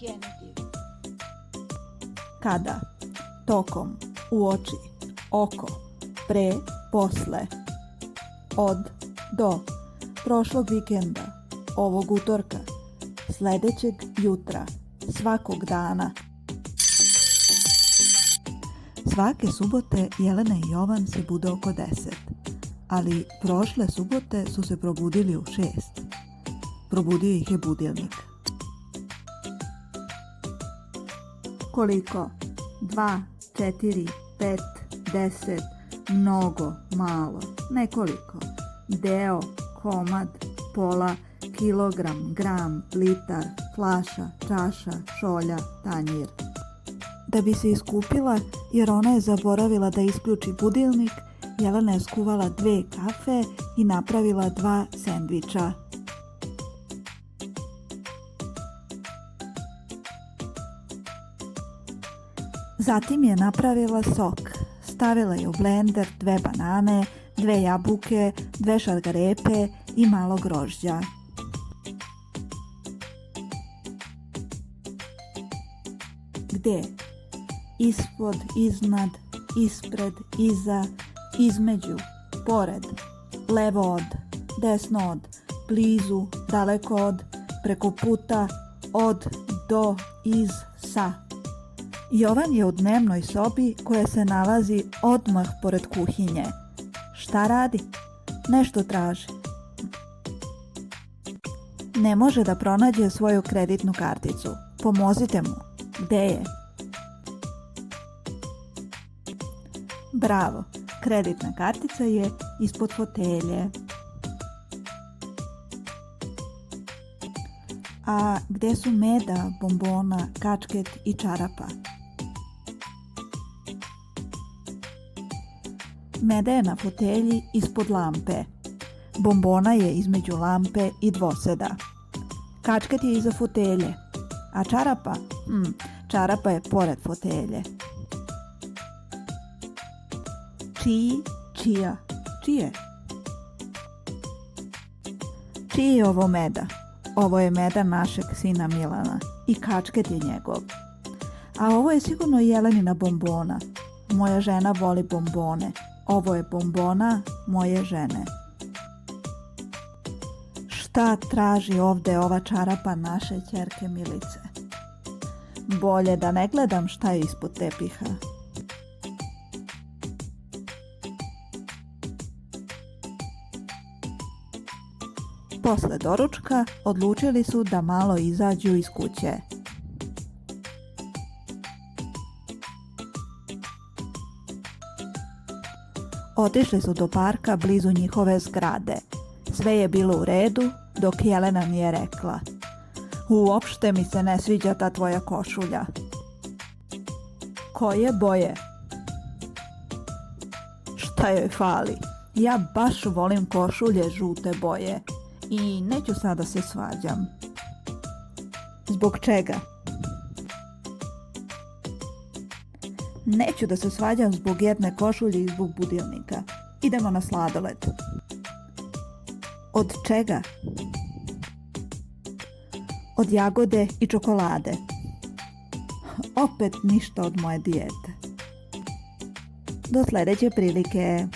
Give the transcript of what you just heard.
Genitiv. Kada, tokom, uoči, oko, pre, posle. Od, do, prošlog vikenda, ovog utorka, sledećeg jutra, svakog dana. Svake subote Jelena i Jovan se bude oko 10, ali prošle subote su se probudili u 6. Probudio ih je budilnik. Koliko? 2, 4, 5, 10, mnogo, malo, nekoliko. Deo, komad, pola, kilogram, gram, litar, flaša, čaša, šolja, tanjir. Da bi se iskupila, jer ona je zaboravila da isključi budilnik, Jelena je skuvala 2 kafe i napravila 2 sendviča. Zatim je napravila sok. Stavila je u blender 2 banane, 2 jabuke, 2 šargarepe i malo grožđa. Gde? Ispod, iznad, ispred, iza, između, pored, levo od, desno od, blizu, daleko od, preko puta, od, do, iz, sa. Jovan je u dnevnoj sobi koja se nalazi odmah pored kuhinje. Šta radi? Nešto traži. Ne može da pronađe svoju kreditnu karticu. Pomozite mu. Gde je? Bravo, kreditna kartica je ispod fotelje. A gde su meda, bombona, kačket i čarapa? Meda je na fotelji ispod lampe. Bombona je između lampe i dvoseda. Kačket je iza fotelje. A čarapa? Čarapa je pored fotelje. Čiji, čija, čije? Čiji je ovo meda? Ovo je meda našeg sina Milana i kačket je njegov. A ovo je sigurno Jelenina bombona. Moja žena voli bombone. Ovo je bombona moje žene. Šta traži ovde ova čarapa naše ćerke Milice? Bolje da ne gledam šta je ispod tepiha. Posle doručka odlučili su da malo izađu iz kuće. Otišli su do parka blizu njihove zgrade. Sve je bilo u redu dok Jelena nije rekla: uopšte mi se ne sviđa ta tvoja košulja. Koje boje? Šta joj fali? Ja baš volim košulje žute boje i neću sada se svađam. Zbog čega? Neću da se svađam zbog jedne košulje i zbog budilnika. Idemo na sladoled. Od čega? Od jagode i čokolade. Opet ništa od moje dijete. Do sledeće prilike.